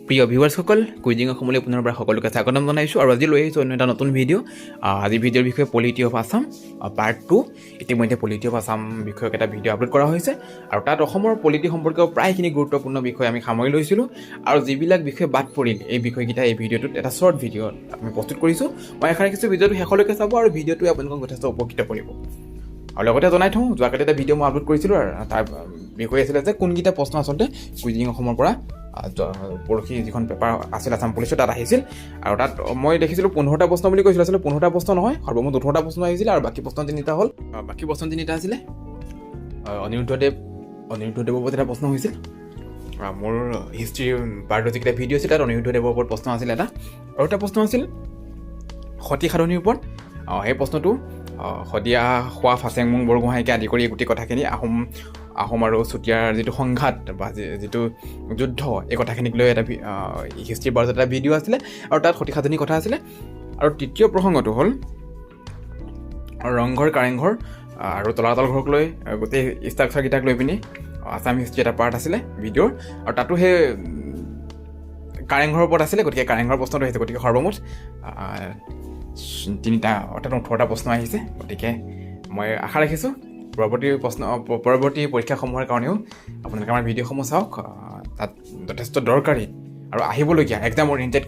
প্ৰিয় ভিউৱাৰ্ছসকল, কুইজিং অসমলৈ পুনৰবাৰ সকলোকে স্বাগতম জনাইছোঁ আৰু আজি লৈ আহিছোঁ অন্য এটা নতুন ভিডিঅ'। আজি ভিডিঅ'ৰ বিষয়ে পলিটি অফ আছাম পাৰ্ট 2। ইতিমধ্যে পলিটি অফ আছাম বিষয়ক এটা ভিডিঅ' আপলোড কৰা হৈছে আৰু তাত অসমৰ পলিটি সম্পৰ্কীয় প্ৰায়খিনি গুৰুত্বপূৰ্ণ বিষয় আমি সামৰি লৈছিলোঁ আৰু যিবিলাক বিষয় বাদ পৰিল এই বিষয়কেইটা এই ভিডিঅ'টোত এটা শ্বৰ্ট ভিডিঅ' আমি প্ৰস্তুত কৰিছোঁ। মই আশা ৰাখিছোঁ ভিডিঅ'টো শেষলৈকে চাব আৰু ভিডিঅ'টোৱে আপোনালোকক যথেষ্ট উপকৃত কৰিব। আৰু লগতে জনাই থওঁ, যোৱাকালি এটা ভিডিঅ' মই আপলোড কৰিছিলোঁ আৰু তাৰ বিষয় আছিলে যে কোনকেইটা প্ৰশ্ন আচলতে কুইজিং অসমৰ পৰা পৰহি যিখন পেপাৰ আছিল আছাম পুলিচৰ তাত আহিছিল আৰু তাত মই দেখিছিলোঁ 15টা প্ৰশ্ন বুলি কৈছিলোঁ। আচলতে 15টা প্ৰশ্ন নহয়, সৰ্বমুঠ 18টা প্ৰশ্ন আহিছিলে আৰু বাকী প্ৰশ্ন 3টা হ'ল। বাকী প্ৰশ্ন 3টা আছিলে অনিৰুদ্ধদেৱৰ ওপৰত এটা প্ৰশ্ন হৈছিল। মোৰ হিষ্ট্ৰী পাৰ্টৰ যিকেইটা ভিডিঅ' আছিল তাত অনিৰুদ্ধদেৱৰ ওপৰত প্ৰশ্ন আছিল এটা, আৰু এটা প্ৰশ্ন আছিল সতী সাধনীৰ ওপৰত। সেই প্ৰশ্নটো শদিয়া খোৱা ফাচেংমুং বৰগোহাঁইকে আদি কৰি গোটেই কথাখিনি আহোম আৰু চুতীয়াৰ যিটো সংঘাত বা যিটো যুদ্ধ, এই কথাখিনিক লৈ এটা হিষ্ট্ৰী বাৰত এটা ভিডিঅ' আছিলে আৰু তাত সতী সাধনীৰ কথা আছিলে। আৰু তৃতীয় প্ৰসংগটো হ'ল ৰংঘৰ, কাৰেংঘৰ আৰু তলাতল ঘৰক লৈ গোটেই ষ্ট্ৰাকচাৰকেইটাক লৈ পিনি আছাম হিষ্ট্ৰী এটা পাৰ্ট আছিলে ভিডিঅ'ৰ, আৰু তাতো সেই কাৰেংঘৰৰ ওপৰত আছিলে। গতিকে কাৰেংঘৰ প্ৰশ্নটো আহিছে। গতিকে সৰ্বমুঠ 3টা অৰ্থাৎ 18টা প্ৰশ্ন আহিছে। গতিকে মই আশা ৰাখিছোঁ পৰৱৰ্তী পৰীক্ষাসমূহৰ কাৰণেও আপোনালোকে আমাৰ ভিডিঅ'সমূহ চাওক। তাত যথেষ্ট দৰকাৰী আৰু আহিবলগীয়া এক্সাম অৰিয়েণ্টেড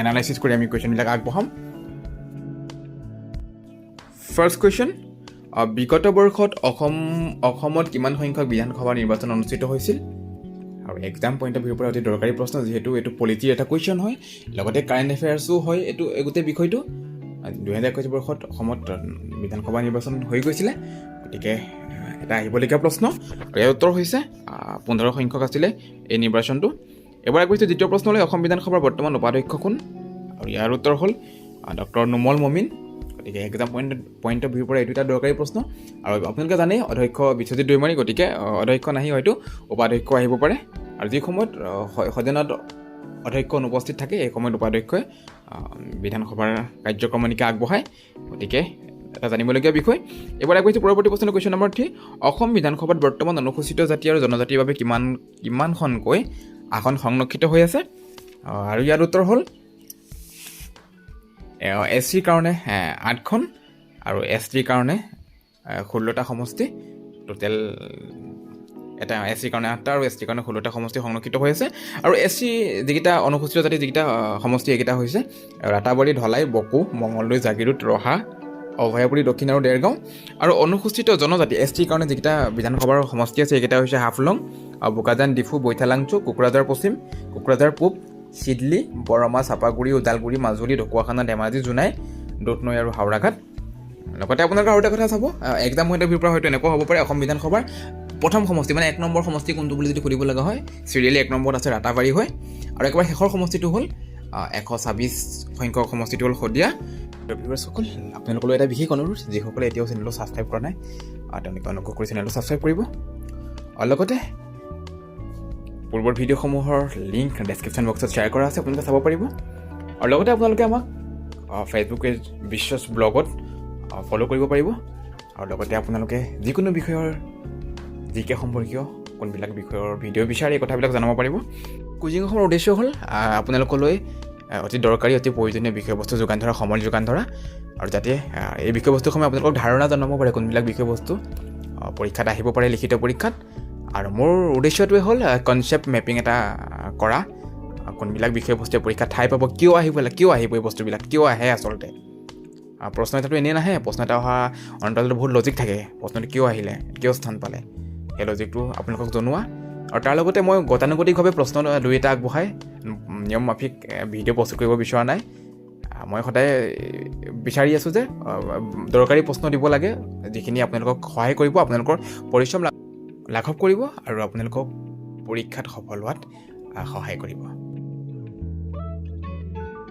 এনালাইচিছ কৰি আমি কুৱেশ্যনবিলাক আগবঢ়াম। ফাৰ্ষ্ট কুৱেশ্যন, বিগত বৰ্ষত অসমত কিমান সংখ্যক বিধানসভা নিৰ্বাচন অনুষ্ঠিত হৈছিল? আৰু এক্সাম পইণ্ট অফ ভিউৰ পৰা অতি দৰকাৰী প্ৰশ্ন, যিহেতু এইটো পলিটিৰ এটা কুৱেশ্যন হয়, লগতে কাৰেণ্ট এফেয়াৰ্ছো হয় এইটো গোটেই বিষয়টো। 2021 বৰ্ষত অসমত বিধানসভা নিৰ্বাচন হৈ গৈছিলে, গতিকে এটা আহিবলগীয়া প্ৰশ্ন। আৰু ইয়াৰ উত্তৰ হৈছে 15 সংখ্যক আছিলে এই নিৰ্বাচনটো। এবাৰ কৈছোঁ দ্বিতীয় প্ৰশ্নলৈ, অসম বিধানসভাৰ বৰ্তমান উপাধ্যক্ষ কোন? আৰু ইয়াৰ উত্তৰ হ'ল ডক্টৰ নুমল মমিন। গতিকে এক্সাম পইণ্ট অফ ভিউৰ পৰা এইটো এটা দৰকাৰী প্ৰশ্ন। আৰু আপোনালোকে জানে অধ্যক্ষ বিশ্বজিৎ দৈমাৰী, গতিকে অধ্যক্ষ নাহি হয়তো উপাধ্যক্ষ আহিব পাৰে। আৰু যি সময়ত সদনত অধ্যক্ষ অনুপস্থিত থাকে এই সময়ত উপাধ্যক্ষই বিধানসভাৰ কাৰ্যক্ৰমণিকা আগবঢ়ায়। গতিকে এটা জানিবলগীয়া বিষয়। এইবাৰ আগবাঢ়িছোঁ পৰৱৰ্তী প্ৰশ্ন, কুৱেশ্যন নম্বৰ 3। অসম বিধানসভাত বৰ্তমান অনুসূচিত জাতি আৰু জনজাতিৰ বাবে কিমানখনকৈ আসন সংৰক্ষিত হৈ আছে? আৰু ইয়াৰ উত্তৰ হ'ল SCৰ কাৰণে 8খন আৰু STৰ কাৰণে 16টা সমষ্টি। টোটেল এটা SCৰ কাৰণে 8টা আৰু STৰ কাৰণে 16টা সমষ্টি সংৰক্ষিত হৈ আছে। আৰু SC যিকেইটা অনুসূচিত জাতি যিকেইটা সমষ্টি এইকেইটা হৈছে ৰাতাবাৰী, ধলাই, বকো, মঙলদৈ, জাগিৰোড, ৰহা, অভয়াপুৰী দক্ষিণ আৰু দেৰগাঁও। আৰু অনুসূচিত জনজাতি STৰ কাৰণে যিকেইটা বিধানসভাৰ সমষ্টি আছে এইকেইটা হৈছে হাফলং, বোকাজান, ডিফু, বৈঠালাংচু, কোকৰাঝাৰ পশ্চিম, কোকৰাঝাৰ পূব, চিডলি, বৰমা, চাপাগুৰি, ওদালগুৰি, মাজুলী, ঢকুৱাখানা, ধেমাজি, জোনাই, দোধনৈ আৰু হাওৰাঘাট। লগতে আপোনালোকে আৰু এটা কথা চাব, এক্সাম পইণ্ট অফ ভিউৰ পৰা হয়তো এনেকুৱা হ'ব পাৰে অসম বিধানসভাৰ প্ৰথম সমষ্টি মানে 1 নম্বৰ সমষ্টি কোনটো বুলি যদি সুধিব লগা হয়, চিৰিয়েলি 1 নম্বৰত আছে ৰাতাবাৰী হয়। আৰু একেবাৰে শেষৰ সমষ্টিটো হ'ল 126 সংখ্যক সমষ্টিটো হ'ল শদিয়া। ভিউৱাৰ্ছসকল, আপোনালোকলৈ এটা বিশেষ অনুৰোধ, যিসকলে এতিয়াও চেনেলটো ছাবস্ক্ৰাইব কৰা নাই তেওঁলোকে অনুগ্ৰহ কৰি চেনেলটো ছাবস্ক্ৰাইব কৰিব। আৰু লগতে পূৰ্বৰ ভিডিঅ'সমূহৰ লিংক ডেছক্ৰিপশ্যন বক্সত শ্বেয়াৰ কৰা আছে, আপোনালোকে চাব পাৰিব। আৰু লগতে আপোনালোকে আমাক ফেচবুক পেজ বিশ্বাস ব্লগত ফ'ল' কৰিব পাৰিব। আৰু লগতে আপোনালোকে যিকোনো বিষয়ৰ জিকে সম্পৰ্কীয় কোনবিলাক বিষয়ৰ ভিডিঅ' বিচাৰে এই কথাবিলাক জনাব পাৰিব। কুইজিং অসমৰ উদ্দেশ্য হ'ল আপোনালোকলৈ অতি দৰকাৰী অতি প্ৰয়োজনীয় বিষয়বস্তু যোগান ধৰা, সমল যোগান ধৰা, আৰু যাতে এই বিষয়বস্তুসমূহে আপোনালোকক ধাৰণা জনাব পাৰে কোনবিলাক বিষয়বস্তু পৰীক্ষাত আহিব পাৰে, লিখিত পৰীক্ষাত। আৰু মোৰ উদ্দেশ্যটোৱে হ'ল কনচেপ্ট মেপিং এটা কৰা, কোনবিলাক বিষয়বস্তুৱে পৰীক্ষাত ঠাই পাব, কিয় আহিব এই বস্তুবিলাক, কিয় আহে আচলতে। প্ৰশ্ন এটাটো এনেই নাহে, প্ৰশ্ন এটা অহা অন্তত বহুত লজিক থাকে, প্ৰশ্নটো কিয় আহিলে, কিয় স্থান পালে, সেই লজিকটো আপোনালোকক জনোৱা। আৰু তাৰ লগতে মই গতানুগতিকভাৱে প্ৰশ্ন 2-এটা আগবঢ়াই নিয়ম মাফিক ভিডিঅ' প্ৰস্তুত কৰিব বিচৰা নাই। মই সদায় বিচাৰি আছোঁ যে দৰকাৰী প্ৰশ্ন দিব লাগে, যিখিনি আপোনালোকক সহায় কৰিব, আপোনালোকৰ পৰিশ্ৰম লাঘৱ কৰিব আৰু আপোনালোকক পৰীক্ষাত সফল হোৱাত সহায় কৰিব।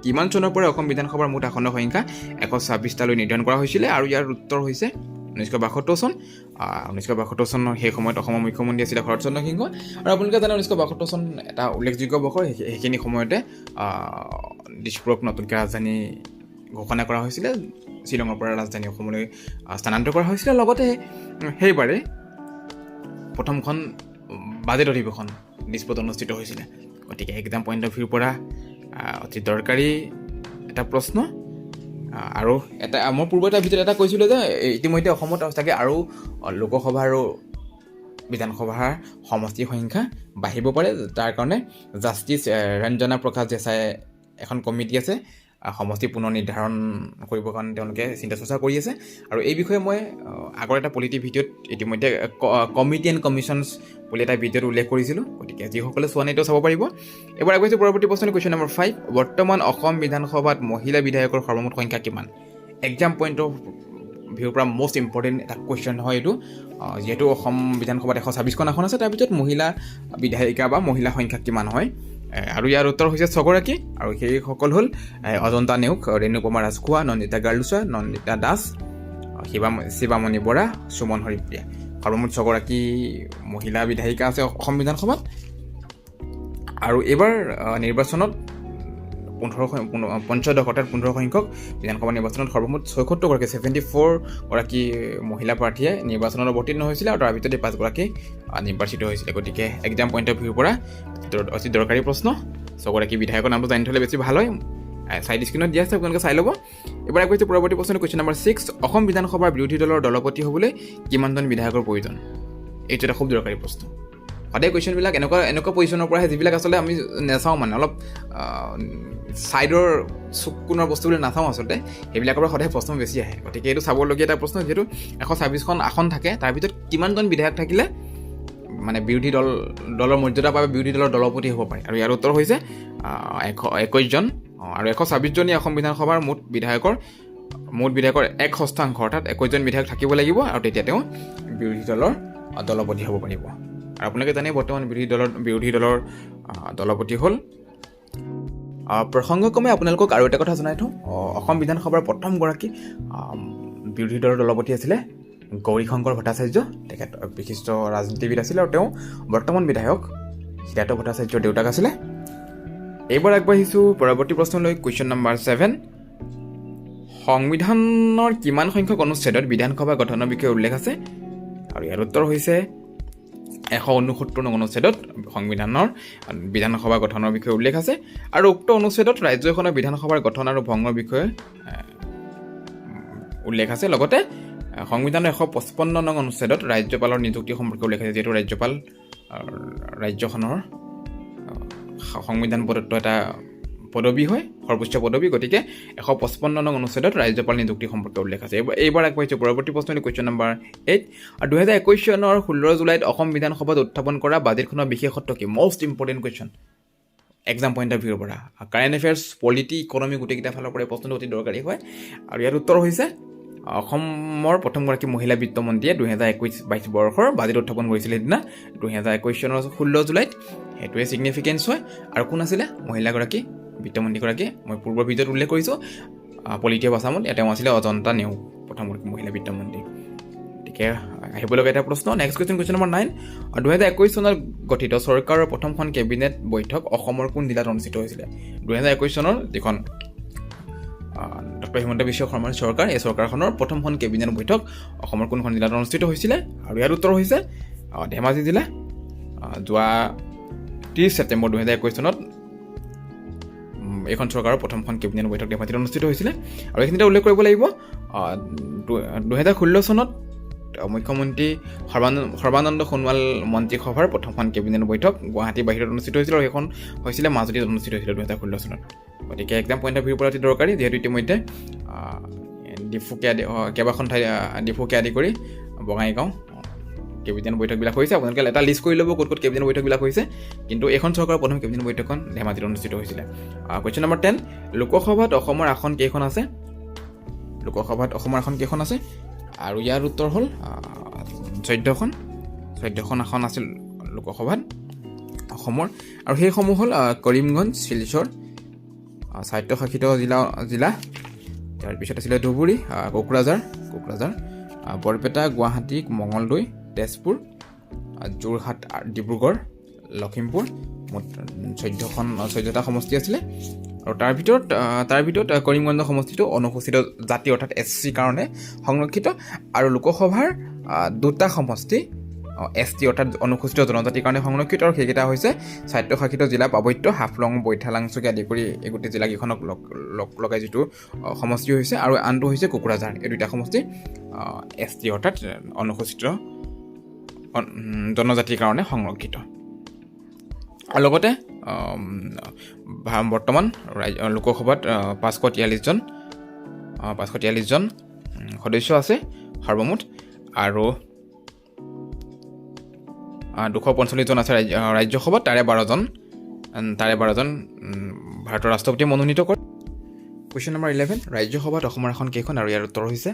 কিমান চনৰ পৰা অসম বিধানসভাৰ মুঠ আসনৰ সংখ্যা 126টালৈ নিৰ্ধাৰণ কৰা হৈছিলে? আৰু ইয়াৰ উত্তৰ হৈছে 1972 চন। 1972 চনৰ সেই সময়ত অসমৰ মুখ্যমন্ত্ৰী আছিলে শৰৎচন্দ্ৰ সিংহ। আৰু আপোনালোকে জানে 1972 চন এটা উল্লেখযোগ্য বৰ্ষ। সেইখিনি সময়তে দিছপুৰক নতুনকৈ ৰাজধানী ঘোষণা কৰা হৈছিলে, শ্বিলঙৰ পৰা ৰাজধানী অসমলৈ স্থানান্তৰ কৰা হৈছিলে। লগতে সেইবাৰে প্ৰথমখন বাজেট অধিৱেশন দিছপুৰত অনুষ্ঠিত হৈছিলে। গতিকে এক্সাম পইণ্ট অফ ভিউৰ পৰা অতি দৰকাৰী এটা প্ৰশ্ন। আৰু এটা মই পূৰ্ব এটা ভিতৰত এটা কৈছিলোঁ যে ইতিমধ্যে অসমত চাগে আৰু লোকসভা আৰু বিধানসভাৰ সমষ্টিৰ সংখ্যা বাঢ়িব পাৰে। তাৰ কাৰণে জাষ্টিছ ৰঞ্জনা প্ৰকাশ দেশাই এখন কমিটি আছে সমষ্টি পুনৰ নিৰ্ধাৰণ কৰিবৰ কাৰণে তেওঁলোকে চিন্তা চৰ্চা কৰি আছে। আৰু এই বিষয়ে মই আগৰ এটা পলিটি ভিডিঅ'ত ইতিমধ্যে কমিটি এণ্ড কমিশ্যনছ বুলি এটা ভিডিঅ'ত উল্লেখ কৰিছিলোঁ। গতিকে যিসকলে চোৱা নাই তেওঁ চাব পাৰিব। এবাৰ আগবাঢ়িছোঁ পৰৱৰ্তী প্ৰশ্ন, কুৱেশ্যন নম্বৰ 5। বৰ্তমান অসম বিধানসভাত মহিলা বিধায়কৰ সৰ্বমুঠ সংখ্যা কিমান? এক্সাম পইণ্ট অফ ভিউৰ পৰা মষ্ট ইম্পৰ্টেণ্ট এটা কুৱেশ্যন হয় এইটো। যিহেতু অসম বিধানসভাত 126খন আসন আছে, তাৰ ভিতৰত মহিলা বিধায়িকা বা মহিলা সংখ্যা কিমান হয়? আৰু ইয়াৰ উত্তৰ হৈছে 6গৰাকী। আৰু সেইসকল হ'ল অজন্তা নেওগ, ৰেণুকুমাৰ ৰাজখোৱা, নন্দিতা গাৰ্লুচা, নন্দিতা দাস, শিৱামণি বৰা, সুমন হৰিপ্ৰিয়া। সৰ্বমুঠ 6গৰাকী মহিলা বিধায়িকা আছে অসম বিধানসভাত। আৰু এইবাৰ নিৰ্বাচনত 15 সংখ্যক বিধানসভা নিৰ্বাচনত সৰ্বমুঠ 76গৰাকী 74গৰাকী মহিলা প্ৰাৰ্থীয়ে নিৰ্বাচনত অৱতীৰ্ণ হৈছিলে। আৰু তাৰ ভিতৰতে 5গৰাকী নিৰ্বাচিত হৈছিলে। গতিকে এক্সাম পইণ্ট অফ ভিউৰ পৰা অতি দৰকাৰী প্ৰশ্ন। 6গৰাকী বিধায়কৰ নামটো জানি থ'লে বেছি ভাল হয়। চাইড স্ক্ৰীণত দিয়া আছে, আপোনালোকে চাই ল'ব। এবাৰ কৈছোঁ পৰৱৰ্তী প্ৰশ্ন, কুৱেশ্যন নম্বৰ 6। অসম বিধানসভাৰ বিৰোধী দলৰ দলপতি হ'বলৈ কিমানজন বিধায়কৰ প্ৰয়োজন? এইটো এটা খুব দৰকাৰী প্ৰশ্ন। সদায় কুৱেশ্যনবিলাক এনেকুৱা পজিশ্যনৰ পৰা আহে যিবিলাক আচলতে আমি নাচাওঁ, মানে অলপ ছাইডৰ চুকোণৰ বস্তুবিলাক নাচাওঁ আচলতে, সেইবিলাকৰ পৰা সদায় প্ৰশ্ন বেছি আহে। গতিকে এইটো চাবলগীয়া এটা প্ৰশ্ন। যিহেতু 126খন আসন থাকে, তাৰ ভিতৰত কিমানজন বিধায়ক থাকিলে মানে বিৰোধী দলৰ মৰ্যাদা পাই বিৰোধী দলৰ দলপতি হ'ব পাৰে? আৰু ইয়াৰ উত্তৰ হৈছে 121জন। আৰু 126জনীয়া অসম বিধানসভাৰ মুঠ বিধায়কৰ 1/6 অৰ্থাৎ 21জন বিধায়ক থাকিব লাগিব। আৰু তেতিয়া তেওঁ বিৰোধী দলৰ দলপতি হ'ব পাৰিব। আৰু আপোনালোকে জানে বৰ্তমান বিৰোধী দলৰ দলপতি হ'ল। প্ৰসংগক্ৰমে আপোনালোকক আৰু এটা কথা জনাই থওঁ, অসম বিধানসভাৰ প্ৰথমগৰাকী বিৰোধী দলৰ দলপতি আছিলে গৌৰীশংকৰ ভট্টাচাৰ্য। তেখেত বিশিষ্ট ৰাজনীতিবিদ আছিলে আৰু তেওঁ বৰ্তমান বিধায়ক সিদ্ধাৰ্থ ভট্টাচাৰ্যৰ দেউতাক আছিলে। এইবাৰ আগবাঢ়িছোঁ পৰৱৰ্তী প্ৰশ্নলৈ, কুৱেশ্যন নম্বৰ 7। সংবিধানৰ কিমান সংখ্যক অনুচ্ছেদত বিধানসভা গঠনৰ বিষয়ে উল্লেখ আছে? আৰু ইয়াৰ উত্তৰ হৈছে 169 নং অনুচ্ছেদত সংবিধানৰ বিধানসভা গঠনৰ বিষয়ে উল্লেখ আছে। আৰু উক্ত অনুচ্ছেদত ৰাজ্য এখনৰ বিধানসভাৰ গঠন আৰু ভংগৰ বিষয়ে উল্লেখ আছে। লগতে সংবিধানৰ 155 নং অনুচ্ছেদত ৰাজ্যপালৰ নিযুক্তি সম্পৰ্কে উল্লেখ আছে। যিহেতু ৰাজ্যপাল ৰাজ্যখনৰ সংবিধান প্ৰদত্ত এটা পদবী হয়, সৰ্বোচ্চ পদবী। গতিকে 155 নং অনুচ্ছেদত ৰাজ্যপাল নিযুক্তি সম্পৰ্কে উল্লেখ আছে। এইবাৰ আগবাঢ়িছোঁ পৰৱৰ্তী প্ৰশ্ন, কুৱেশ্যন নম্বৰ 8। 2021 চনৰ 16 জুলাইত অসম বিধানসভাত উত্থাপন কৰা বাজেটখনৰ বিশেষত্ব কি? Most important question exam point of ভিউৰ পৰা। কাৰেণ্ট এফেয়াৰ্ছ, পলিটি, ইকনমি গোটেইকেইটা ফালৰ পৰা প্ৰশ্নটো অতি দৰকাৰী হয়। আৰু ইয়াৰ উত্তৰ হৈছে অসমৰ প্ৰথমগৰাকী মহিলা বিত্তমন্ত্ৰীয়ে 2021-22 বৰ্ষৰ বাজেট উত্থাপন কৰিছিলে সেইদিনা 2021 চনৰ 16 জুলাইত। সেইটোৱে ছিগনিফিকেঞ্চ হয়। আৰু কোন আছিলে মহিলাগৰাকী বিত্তমন্ত্ৰীগৰাকী? মই পূৰ্বৰ ভিডিঅ'ত উল্লেখ কৰিছোঁ পলিটি অফ আছামত। তেওঁ আছিলে অজন্তা নেওগ, প্ৰথমগৰাকী মহিলা বিত্তমন্ত্ৰী। গতিকে আহিবলগীয়া এটা প্ৰশ্ন। Next question number 9। 2021 চনত গঠিত চৰকাৰৰ প্ৰথমখন কেবিনেট বৈঠক অসমৰ কোন জিলাত অনুষ্ঠিত হৈছিলে? 2021 চনৰ যিখন ডক্টৰ হিমন্ত বিশ্ব শৰ্মাৰ চৰকাৰ, এই চৰকাৰখনৰ প্ৰথমখন কেবিনেট বৈঠক অসমৰ কোনখন জিলাত অনুষ্ঠিত হৈছিলে? আৰু ইয়াৰ উত্তৰ হৈছে ধেমাজি জিলা। যোৱা 30 ছেপ্টেম্বৰ 2021 চনত এইখন চৰকাৰৰ প্ৰথমখন কেবিনেট বৈঠক ধেমাজিত অনুষ্ঠিত হৈছিলে। আৰু এইখিনিতে উল্লেখ কৰিব লাগিব 2016 চনত মুখ্যমন্ত্ৰী সৰ্বানন্দ সোণোৱাল মন্ত্ৰীসভাৰ প্ৰথমখন কেবিনেট বৈঠক গুৱাহাটী বাহিৰত অনুষ্ঠিত হৈছিল। আৰু সেইখন হৈছিলে মাজুলীত অনুষ্ঠিত হৈছিলে 2016 চনত। গতিকে এক্সাম পইণ্ট অফ ভিউৰ পৰা অতি দৰকাৰী। যিহেতু ইতিমধ্যে কেইবাখন ঠাই ডিফুকে আদি কৰি বঙাইগাঁও কেবিনেট বৈঠকবিলাক হৈছে। আপোনালোকে এটা লিষ্ট কৰি ল'ব ক'ত ক'ত কেবিনেট বৈঠকবিলাক হৈছে। কিন্তু এইখন চৰকাৰৰ প্ৰথম কেবিনেট বৈঠকখন ধেমাজিত অনুষ্ঠিত হৈছিলে। Question number 10। লোকসভাত অসমৰ আসন কেইখন আছে? লোকসভাত অসমৰ আসন কেইখন আছে? আৰু ইয়াৰ উত্তৰ হ'ল 14খন আসন আছিল লোকসভাত অসমৰ। আৰু সেইসমূহ হ'ল কৰিমগঞ্জ, শিলচৰ, স্বায়ত্তশাসিত জিলা। তাৰপিছত আছিলে ধুবুৰী, কোকৰাঝাৰ, বৰপেটা, গুৱাহাটী, মঙলদৈ, তেজপুৰ, যোৰহাট, ডিব্ৰুগড়, লখিমপুৰ। মুঠ 14টা সমষ্টি আছিলে। আৰু তাৰ ভিতৰত কৰিমগঞ্জ সমষ্টিটো অনুসূচিত জাতি অৰ্থাৎ SC কাৰণে সংৰক্ষিত। আৰু লোকসভাৰ 2টা সমষ্টি ST অৰ্থাৎ অনুসূচিত জনজাতিৰ কাৰণে সংৰক্ষিত, আৰু সেইকেইটা হৈছে স্বায়ত্তশাসিত জিলা পাবত্য, হাফলং, বৈঠালাংচুকীয়া আদি কৰি এই গোটেই জিলাকেইখনক লগাই যিটো সমষ্টি হৈছে, আৰু আনটো হৈছে কোকৰাঝাৰ। এই দুটা সমষ্টি ST অৰ্থাৎ অনুসূচিত জনজাতিৰ কাৰণে সংৰক্ষিত। আৰু লগতে বৰ্তমান লোকসভাত 543 জন সদস্য আছে সৰ্বমুঠ, আৰু 245 জন আছে ৰাজ্যসভাত, তাৰে 12 জন ভাৰতৰ ৰাষ্ট্ৰপতিয়ে মনোনীত কৰে। কুৱেশ্যন নম্বৰ 11, ৰাজ্যসভাত অসমৰ আসন কেইখন? আৰু ইয়াৰ উত্তৰ হৈছে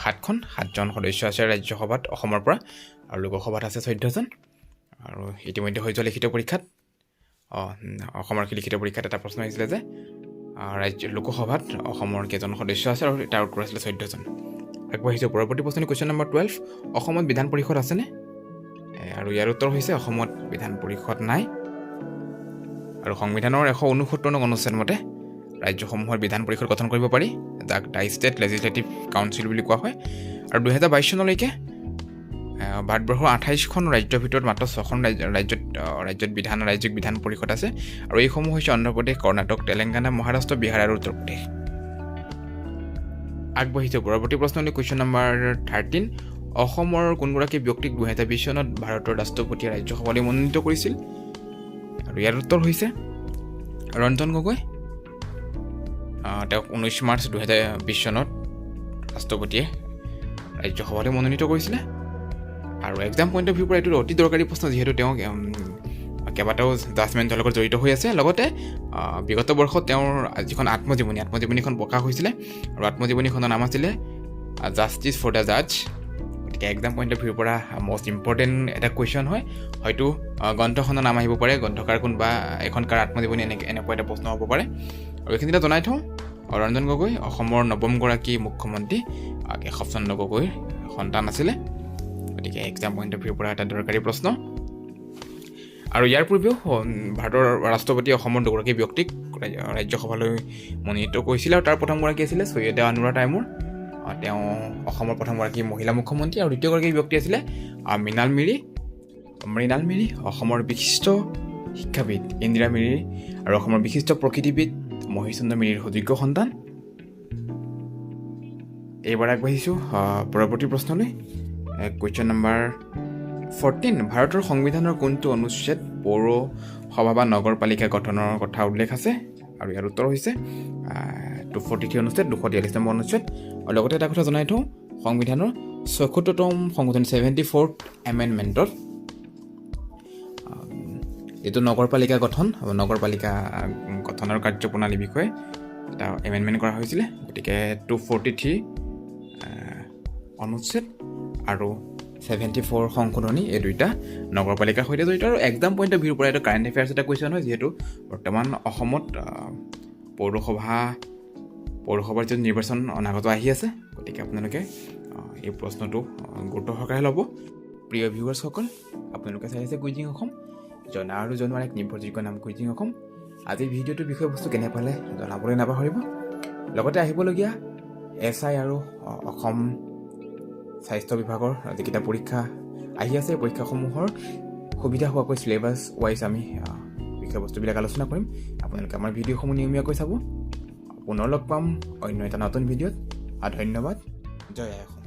7খন। 7জন সদস্য আছে ৰাজ্যসভাত অসমৰ পৰা, আৰু লোকসভাত আছে 14 জন। আৰু ইতিমধ্যে হৈ যোৱা লিখিত পৰীক্ষাত অসমৰ লিখিত পৰীক্ষাত এটা প্ৰশ্ন আহিছিলে যে লোকসভাত অসমৰ কেইজন সদস্য আছে, আৰু তাৰ উত্তৰ আছিলে 14 জন। আগবাঢ়িছোঁ পৰৱৰ্তী প্ৰশ্ন, কুৱেশ্যন নম্বৰ 12, অসমত বিধান পৰিষদ আছেনে? আৰু ইয়াৰ উত্তৰ হৈছে অসমত বিধান পৰিষদ নাই, আৰু সংবিধানৰ 169 নং অনুচ্ছেদ মতে ৰাজ্যসমূহৰ বিধান পৰিষদ গঠন কৰিব পাৰি, যাক দ্য ষ্টেট লেজিছলেটিভ কাউন্সিল বুলি কোৱা হয়। আৰু 2022 চনলৈকে ভাৰতবৰ্ষৰ 28খন ৰাজ্যৰ ভিতৰত মাত্ৰ 6খন ৰাজ্যিক বিধান পৰিষদ আছে, আৰু এইসমূহ হৈছে অন্ধ্ৰপ্ৰদেশ, কৰ্ণাটক, তেলেংগানা, মহাৰাষ্ট্ৰ, বিহাৰ আৰু উত্তৰ প্ৰদেশ। আগবাঢ়িছোঁ পৰৱৰ্তী প্ৰশ্ন, কুৱেশ্যন নম্বৰ 13, অসমৰ কোনগৰাকী ব্যক্তিক 2020 চনত ভাৰতৰ ৰাষ্ট্ৰপতিয়ে ৰাজ্যসভালৈ মনোনীত কৰিছিল? আৰু ইয়াৰ উত্তৰ হৈছে ৰঞ্জন গগৈ। তেওঁক 19 মাৰ্চ 2020 চনত ৰাষ্ট্ৰপতিয়ে ৰাজ্যসভালৈ মনোনীত কৰিছিলে। আৰু এক্সাম পইণ্ট অফ ভিউৰ পৰা এইটো অতি দৰকাৰী প্ৰশ্ন, যিহেতু তেওঁ কেইবাটাও জাজমেণ্টৰ লগত জড়িত হৈ আছে। লগতে বিগত বৰ্ষত তেওঁৰ যিখন আত্মজীৱনীখন প্ৰকাশ হৈছিলে, আৰু আত্মজীৱনীখনৰ নাম আছিলে জাষ্টিছ ফৰ দ্য জাজ। গতিকে এক্সাম পইণ্ট অফ ভিউৰ পৰা মষ্ট ইম্পৰ্টেণ্ট এটা কুৱেশ্যন হয়। হয়তো গ্ৰন্থখনৰ নাম আহিব পাৰে, গ্ৰন্থকাৰ কোন বা এখন কাৰ আত্মজীৱনী, এনেকুৱা এটা প্ৰশ্ন হ'ব পাৰে। আৰু এইখিনিতে জনাই থওঁ, ৰঞ্জন গগৈ অসমৰ 9মগৰাকী মুখ্যমন্ত্ৰী কেশৱ চন্দ্ৰ গগৈৰ সন্তান আছিলে। গতিকে এক্সাম পইণ্ট অফ ভিউৰ পৰা এটা দৰকাৰী প্ৰশ্ন। আৰু ইয়াৰ পূৰ্বেও ভাৰতৰ ৰাষ্ট্ৰপতিয়ে অসমৰ 2গৰাকী ব্যক্তিক ৰাজ্যসভালৈ মনোনীত কৰিছিলে, আৰু তাৰ প্ৰথমগৰাকী আছিলে ছৈয়দা আনুৰা টাইমুৰ। তেওঁ অসমৰ প্ৰথমগৰাকী মহিলা মুখ্যমন্ত্ৰী, আৰু দ্বিতীয়গৰাকী ব্যক্তি আছিলে মৃণাল মিৰি, অসমৰ বিশিষ্ট শিক্ষাবিদ ইন্দিৰা মিৰি, আৰু অসমৰ বিশিষ্ট প্ৰকৃতিবিদ মহিচন্দ্ৰ মিৰিৰ সুযোগ্য সন্তান। এইবাৰ আগবাঢ়িছোঁ পৰৱৰ্তী প্ৰশ্নলৈ। কুৱেশ্যন নম্বৰ 14, ভাৰতৰ সংবিধানৰ কোনটো অনুচ্ছেদ পৌৰসভা বা নগৰপালিকা গঠনৰ কথা উল্লেখ আছে? আৰু ইয়াৰ উত্তৰ হৈছে 243 অনুচ্ছেদ, 243 নম্বৰ অনুচ্ছেদ। আৰু লগতে এটা কথা জনাই থওঁ, সংবিধানৰ 76তম সংশোধনী 74th এমেণ্ডমেণ্টত যিটো নগৰপালিকা গঠনৰ কাৰ্যপ্ৰণালীৰ বিষয়ে এটা এমেণ্ডমেণ্ট কৰা হৈছিলে। গতিকে 243 অনুচ্ছেদ আৰু 74 সংশোধনী, এই দুইটা নগৰপালিকাৰ সৈতে জড়িত। আৰু এক্সাম পইণ্ট অফ ভিউৰ পৰা এইটো কাৰেণ্ট এফেয়াৰ্ছ এটা কুৱেশ্যন হয়, যিহেতু বৰ্তমান অসমত পৌৰসভাৰ যিটো নিৰ্বাচন অনাগত আহি আছে। গতিকে আপোনালোকে এই প্ৰশ্নটো গুৰুত্ব সহকাৰে ল'ব। প্ৰিয় ভিউৱাৰ্ছসকল, আপোনালোকে চাই আছে কুইজিং অসম, জনা আৰু জনোৱাৰ এক নিৰ্ভৰযোগ্য নাম কুইজিং অসম। আজিৰ ভিডিঅ'টোৰ বিষয়বস্তু কেনে পালে জনাবলৈ নাপাহৰিব। লগতে আহিবলগীয়া SI আৰু অসম স্বাস্থ্য বিভাগৰ যিকেইটা পৰীক্ষা আহি আছে, এই পৰীক্ষাসমূহৰ সুবিধা হোৱাকৈ চিলেবাছ ৱাইজ আমি বিষয়বস্তুবিলাক আলোচনা কৰিম। আপোনালোকে আমাৰ ভিডিঅ'সমূহ নিয়মীয়াকৈ চাব। পুনৰ লগ পাম অন্য এটা নতুন ভিডিঅ'ত। ধন্যবাদ। জয় আই অসম।